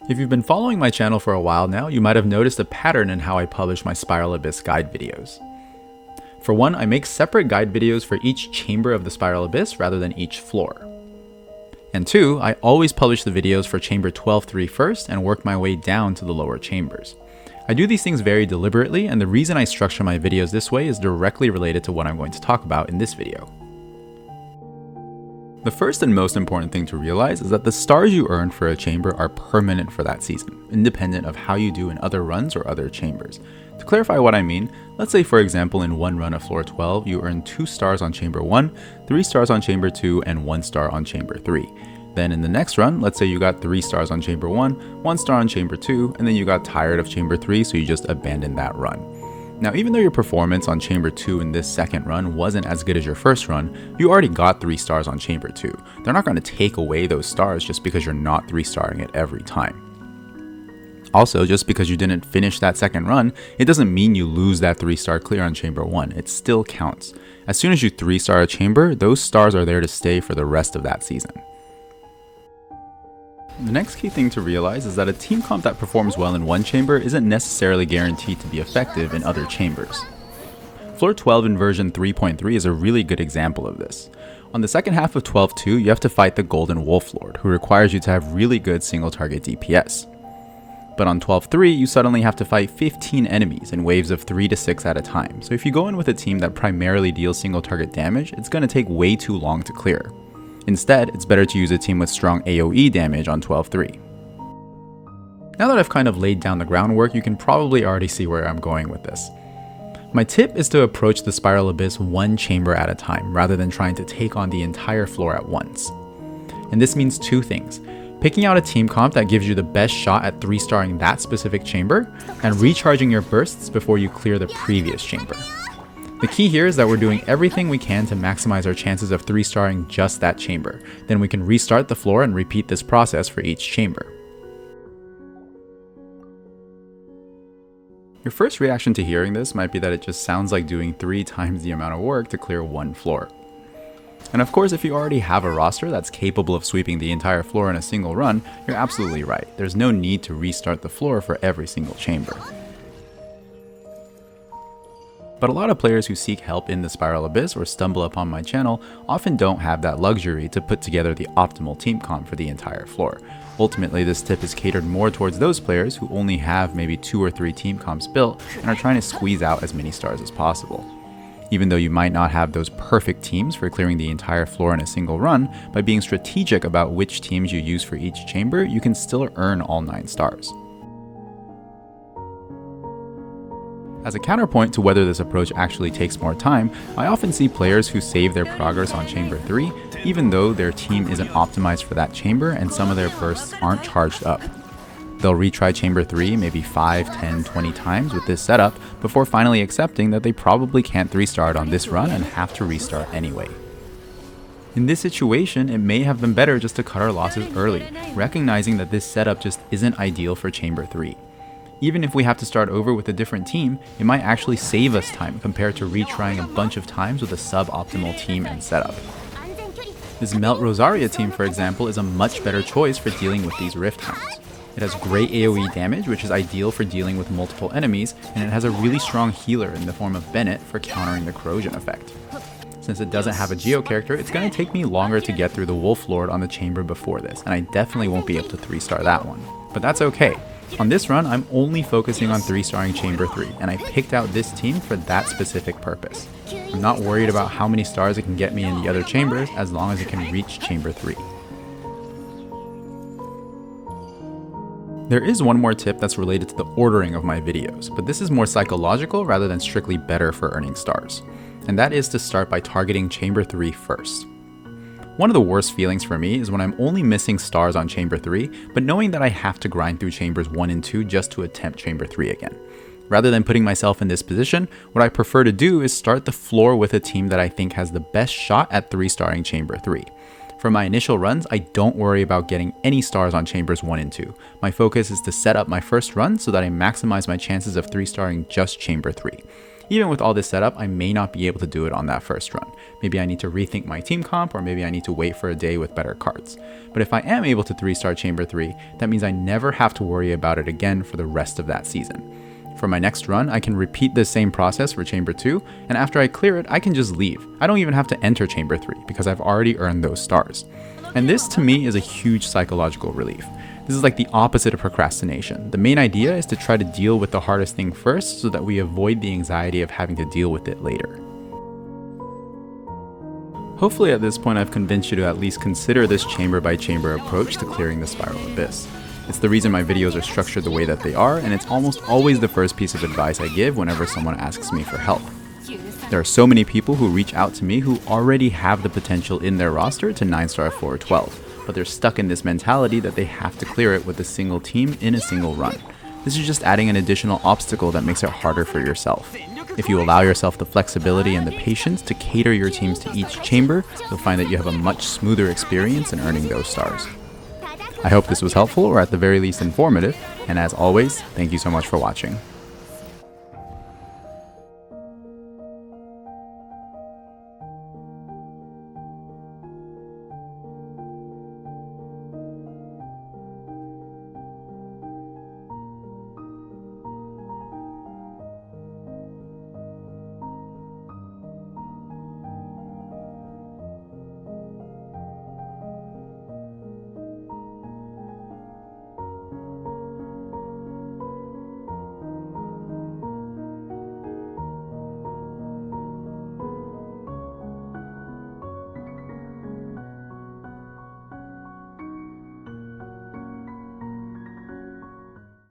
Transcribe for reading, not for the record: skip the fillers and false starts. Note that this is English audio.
If you've been following my channel for a while now, you might have noticed a pattern in how I publish my Spiral Abyss guide videos. For one, I make separate guide videos for each chamber of the Spiral Abyss rather than each floor. And two, I always publish the videos for chamber 12-3 first and work my way down to the lower chambers. I do these things very deliberately, and the reason I structure my videos this way is directly related to what I'm going to talk about in this video. The first and most important thing to realize is that the stars you earn for a chamber are permanent for that season, independent of how you do in other runs or other chambers. To clarify what I mean, let's say for example in one run of floor 12 you earn 2 stars on chamber 1, 3 stars on chamber 2, and 1 star on chamber 3. Then in the next run, let's say you got 3 stars on chamber 1, 1 star on chamber 2, and then you got tired of chamber 3 so you just abandoned that run. Now, even though your performance on Chamber 2 in this second run wasn't as good as your first run, you already got 3 stars on Chamber 2. They're not going to take away those stars just because you're not 3-starring it every time. Also, just because you didn't finish that second run, it doesn't mean you lose that 3-star clear on Chamber 1. It still counts. As soon as you 3-star a chamber, those stars are there to stay for the rest of that season. The next key thing to realize is that a team comp that performs well in one chamber isn't necessarily guaranteed to be effective in other chambers. Floor 12 in version 3.3 is a really good example of this. On the second half of 12-2, you have to fight the Golden Wolf Lord, who requires you to have really good single target DPS. But on 12-3, you suddenly have to fight 15 enemies in waves of 3 to 6 at a time, so if you go in with a team that primarily deals single target damage, it's going to take way too long to clear. Instead, it's better to use a team with strong AoE damage on 12-3. Now that I've kind of laid down the groundwork, you can probably already see where I'm going with this. My tip is to approach the Spiral Abyss one chamber at a time, rather than trying to take on the entire floor at once. And this means 2 things. Picking out a team comp that gives you the best shot at 3-starring that specific chamber, and recharging your bursts before you clear the previous chamber. The key here is that we're doing everything we can to maximize our chances of 3-starring just that chamber. Then we can restart the floor and repeat this process for each chamber. Your first reaction to hearing this might be that it just sounds like doing 3 times the amount of work to clear one floor. And of course, if you already have a roster that's capable of sweeping the entire floor in a single run, you're absolutely right. There's no need to restart the floor for every single chamber. But a lot of players who seek help in the Spiral Abyss or stumble upon my channel often don't have that luxury to put together the optimal team comp for the entire floor. Ultimately, this tip is catered more towards those players who only have maybe 2 or 3 team comps built and are trying to squeeze out as many stars as possible. Even though you might not have those perfect teams for clearing the entire floor in a single run, by being strategic about which teams you use for each chamber, you can still earn all 9 stars. As a counterpoint to whether this approach actually takes more time, I often see players who save their progress on Chamber 3, even though their team isn't optimized for that chamber and some of their bursts aren't charged up. They'll retry Chamber 3 maybe 5, 10, 20 times with this setup before finally accepting that they probably can't 3-star it on this run and have to restart anyway. In this situation, it may have been better just to cut our losses early, recognizing that this setup just isn't ideal for Chamber 3. Even if we have to start over with a different team, it might actually save us time compared to retrying a bunch of times with a suboptimal team and setup. This Melt Rosaria team, for example, is a much better choice for dealing with these Rift Hounds. It has great AoE damage, which is ideal for dealing with multiple enemies, and it has a really strong healer in the form of Bennett for countering the corrosion effect. Since it doesn't have a Geo character, it's going to take me longer to get through the Wolf Lord on the chamber before this, and I definitely won't be able to 3-star that one. But that's okay. On this run, I'm only focusing on 3-starring Chamber 3, and I picked out this team for that specific purpose. I'm not worried about how many stars it can get me in the other chambers, as long as it can reach Chamber 3. There is one more tip that's related to the ordering of my videos, but this is more psychological rather than strictly better for earning stars. And that is to start by targeting Chamber 3 first. One of the worst feelings for me is when I'm only missing stars on Chamber 3, but knowing that I have to grind through Chambers 1 and 2 just to attempt Chamber 3 again. Rather than putting myself in this position, what I prefer to do is start the floor with a team that I think has the best shot at 3-starring Chamber 3. For my initial runs, I don't worry about getting any stars on Chambers 1 and 2. My focus is to set up my first run so that I maximize my chances of 3-starring just Chamber 3. Even with all this setup, I may not be able to do it on that first run. Maybe I need to rethink my team comp, or maybe I need to wait for a day with better cards. But if I am able to 3-star Chamber 3, that means I never have to worry about it again for the rest of that season. For my next run, I can repeat the same process for Chamber 2, and after I clear it, I can just leave. I don't even have to enter Chamber 3 because I've already earned those stars. And this to me is a huge psychological relief. This is like the opposite of procrastination. The main idea is to try to deal with the hardest thing first so that we avoid the anxiety of having to deal with it later. Hopefully at this point I've convinced you to at least consider this chamber by chamber approach to clearing the Spiral Abyss. It's the reason my videos are structured the way that they are, and it's almost always the first piece of advice I give whenever someone asks me for help. There are so many people who reach out to me who already have the potential in their roster to 9-star 4 or 12, but they're stuck in this mentality that they have to clear it with a single team in a single run. This is just adding an additional obstacle that makes it harder for yourself. If you allow yourself the flexibility and the patience to cater your teams to each chamber, you'll find that you have a much smoother experience in earning those stars. I hope this was helpful, or at the very least informative, and as always, thank you so much for watching.